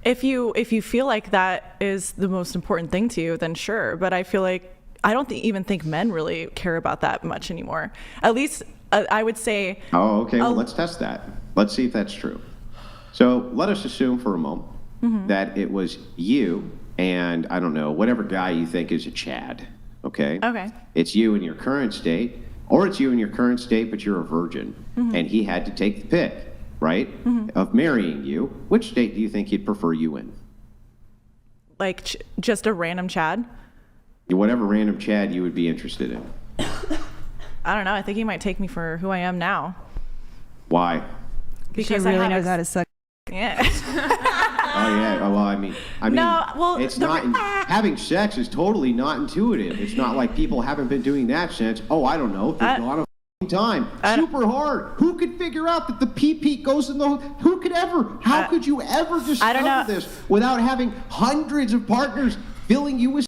if you feel like that is the most important thing to you, then sure. But I feel like I don't even think men really care about that much anymore. At least I would say. Oh, okay. Well, let's test that. Let's see if that's true. So let us assume for a moment that it was you and, I don't know, whatever guy you think is a Chad. Okay? Okay. It's you in your current state, or it's you in your current state, but you're a virgin, and he had to take the pick, right, of marrying you. Which state do you think he'd prefer you in? Like just a random Chad? Whatever random Chad you would be interested in. I don't know. I think he might take me for who I am now. Why? Because she really knows how to suck. Yeah. Oh yeah. Well, I mean, no. Well, it's not. Having sex is totally not intuitive. It's not like people haven't been doing that since. Oh, I don't know. They've gone a time. Super hard. Who could figure out that the pee goes in the? Who could ever? How could you ever discover this without having hundreds of partners filling you with?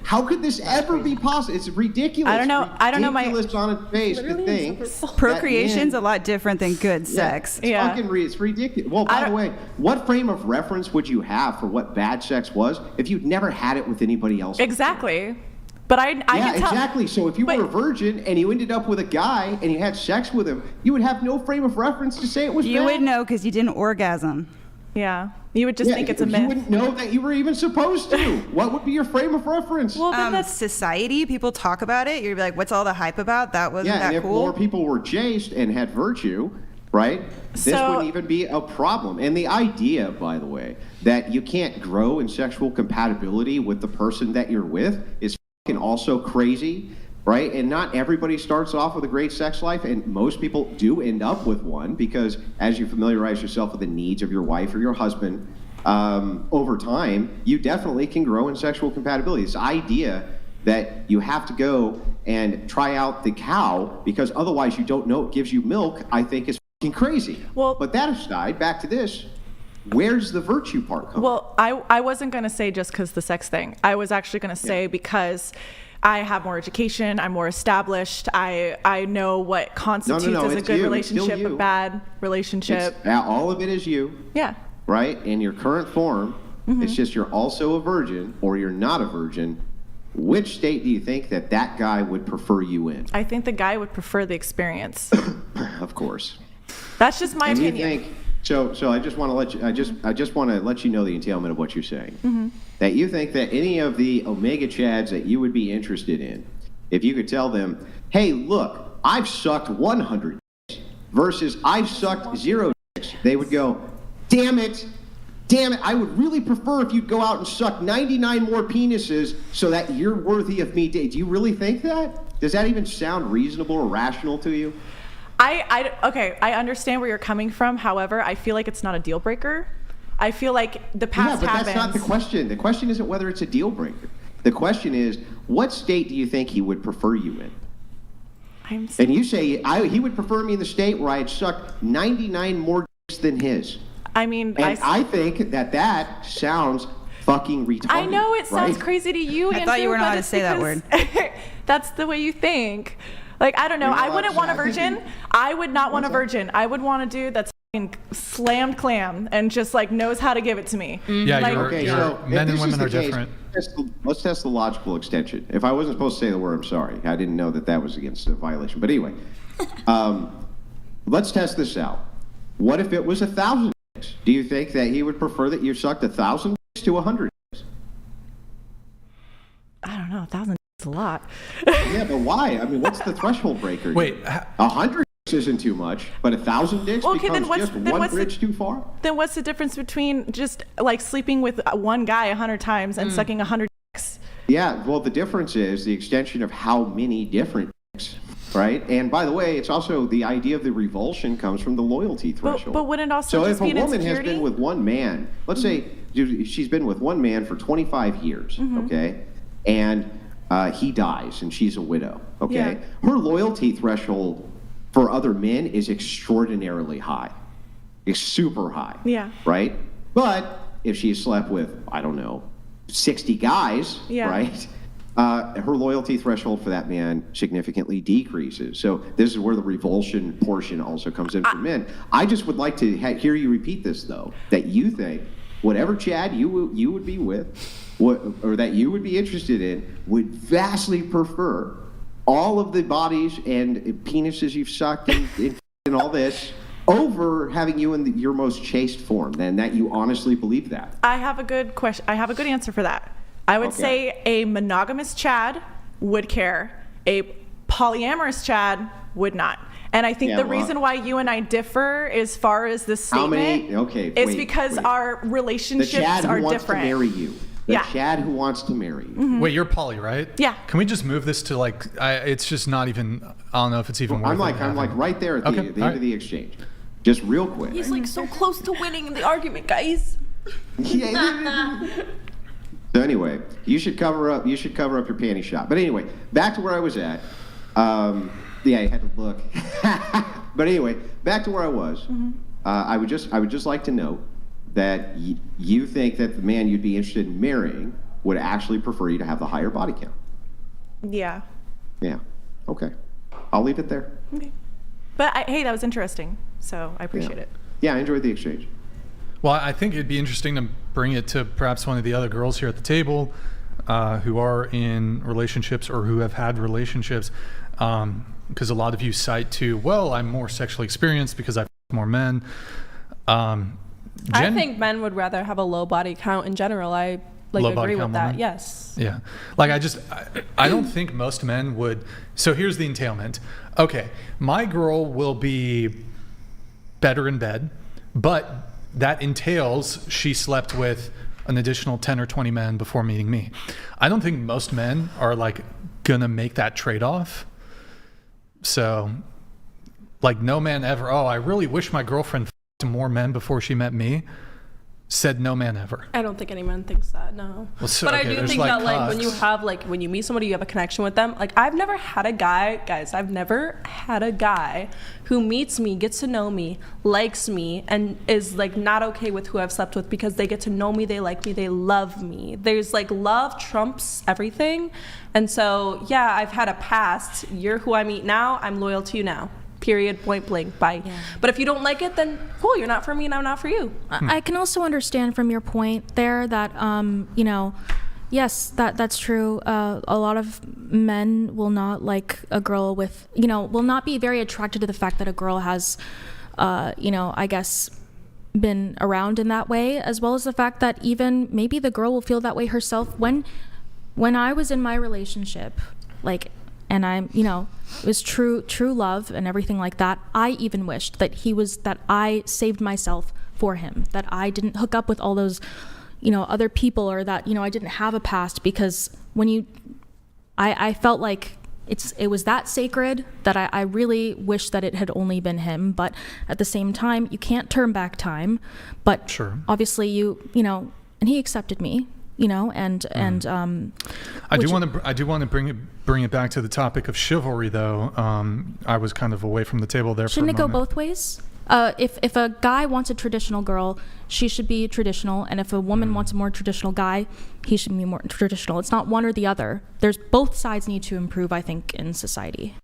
How could this ever be possible? It's ridiculous. I don't know. Ridiculous on its face to think. Procreation's a lot different than good sex. Yeah. It's ridiculous. Well, by the way, what frame of reference would you have for what bad sex was if you'd never had it with anybody else? Exactly. But I can tell. Exactly. So if you were a virgin and you ended up with a guy and you had sex with him, you would have no frame of reference to say it was bad. You would know because you didn't orgasm. Yeah. You would just think it's a myth. You wouldn't know that you were even supposed to. What would be your frame of reference? Well, that's society. People talk about it. You'd be like, what's all the hype about? That wasn't that cool. Yeah, and if more people were chaste and had virtue, right, this wouldn't even be a problem. And the idea, by the way, that you can't grow in sexual compatibility with the person that you're with is fucking also crazy. Right? And not everybody starts off with a great sex life, and most people do end up with one because as you familiarize yourself with the needs of your wife or your husband, over time, you definitely can grow in sexual compatibility. This idea that you have to go and try out the cow because otherwise you don't know it gives you milk, I think is fucking crazy. Well, but that aside, back to this. Where's the virtue part coming? Well, I wasn't going to say just because the sex thing. I was actually going to say because I have more education. I'm more established. I know what constitutes as a good relationship, a bad relationship. All of it is you. Yeah. Right? In your current form, it's just you're also a virgin or you're not a virgin. Which state do you think that guy would prefer you in? I think the guy would prefer the experience. Of course. That's just my opinion. You think, so I just want to let you. I just want to let you know the entailment of what you're saying. That you think that any of the Omega Chads that you would be interested in, if you could tell them, hey, look, I've sucked 100 dicks versus I've sucked 0 dicks, they would go, damn it, I would really prefer if you'd go out and suck 99 more penises so that you're worthy of me. Do you really think that? Does that even sound reasonable or rational to you? Okay, I understand where you're coming from. However, I feel like it's not a deal breaker. I feel like the past happens. That's not the question. The question isn't whether it's a deal breaker. The question is, what state do you think he would prefer you in? And you say he would prefer me in the state where I had sucked 99 more dicks than his. I mean, and I think that sounds fucking retarded. I know it sounds crazy to you, Andrew. I thought you were not allowed to say that word. That's the way you think. Like, I don't know. I wouldn't want a virgin. I would not want a virgin. I would want a dude that's slammed clam and just like knows how to give it to me. Yeah, like, so men and women are different. Let's test the logical extension. If I wasn't supposed to say the word, I'm sorry. I didn't know that was against a violation. But anyway, let's test this out. What if it was 1,000 dicks? Do you think that he would prefer that you sucked 1,000 dicks to 100 dicks? I don't know. 1,000 is a lot. Yeah, but why? I mean, what's the threshold breaker? Wait, 100 isn't too much, but 1,000 dicks becomes just one bridge too far? Then what's the difference between just like sleeping with one guy 100 times and sucking 100 dicks? Yeah, well, the difference is the extension of how many different dicks, right? And by the way, it's also the idea of the revulsion comes from the loyalty threshold. But wouldn't also so just be an insecurity? So if a woman has been with one man, let's say she's been with one man for 25 years, okay? And he dies and she's a widow, okay? Yeah. Her loyalty threshold for other men is extraordinarily high. It's super high. Yeah. Right? But if she slept with, I don't know, 60 guys, right? Her loyalty threshold for that man significantly decreases. So this is where the revulsion portion also comes in for men. I just would like to hear you repeat this, though, that you think whatever Chad you would be with, or that you would be interested in, would vastly prefer all of the bodies and penises you've sucked and all this over having you in your most chaste form, then that you honestly believe that? I have a good question. I have a good answer for that. I would say a monogamous Chad would care. A polyamorous Chad would not. And I think the reason why you and I differ as far as this statement is because our relationships are different. The Chad who wants to marry you. Chad who wants to marry you. Mm-hmm. Wait, you're poly, right? Yeah. Can we just move this to it's just not even, I don't know if it's even worth it. I'm like right there at the end of the exchange. Just real quick. He's like so close to winning the argument, guys. So anyway, you should cover up your panty shot. But anyway, back to where I was at. Yeah, I had to look. But anyway, back to where I was. Mm-hmm. I would just like to note that you think that the man you'd be interested in marrying would actually prefer you to have the higher body count. Yeah. Yeah. Okay. I'll leave it there. Okay. But hey, that was interesting. So I appreciate it. Yeah, I enjoyed the exchange. Well, I think it'd be interesting to bring it to perhaps one of the other girls here at the table who are in relationships or who have had relationships. Because a lot of you cite to, well, I'm more sexually experienced because I've more men. I think men would rather have a low body count in general. I agree with that. Woman? Yes. Yeah. I don't think most men would. So here's the entailment. Okay, my girl will be better in bed, but that entails she slept with an additional 10 or 20 men before meeting me. I don't think most men are gonna make that trade-off. So no man ever, I really wish my girlfriend f***ed more men before she met me. Said no man ever. I don't think any man thinks that, no. Well, but I do think that when you meet somebody, you have a connection with them. I've never had a guy who meets me, gets to know me, likes me, and is not okay with who I've slept with because they get to know me, they like me, they love me. There's love trumps everything. And so, yeah, I've had a past. You're who I meet now, I'm loyal to you now. Period, point blank, bye. Yeah. But if you don't like it, then cool, you're not for me and I'm not for you. I can also understand from your point there that, yes, that's true. A lot of men will not like a girl with, will not be very attracted to the fact that a girl has, I guess, been around in that way, as well as the fact that even maybe the girl will feel that way herself. When I was in my relationship, and I'm, it was true love and everything like that. I even wished that that I saved myself for him, that I didn't hook up with all those, other people, or that, I didn't have a past, because I felt like it was that sacred that I really wish that it had only been him. But at the same time, you can't turn back time. But sure, obviously and he accepted me. I do want to bring it back to the topic of chivalry, though. I was kind of away from the table there. Shouldn't it go both ways? If a guy wants a traditional girl, she should be traditional, and if a woman wants a more traditional guy, he should be more traditional. It's not one or the other. Both sides need to improve, I think, in society.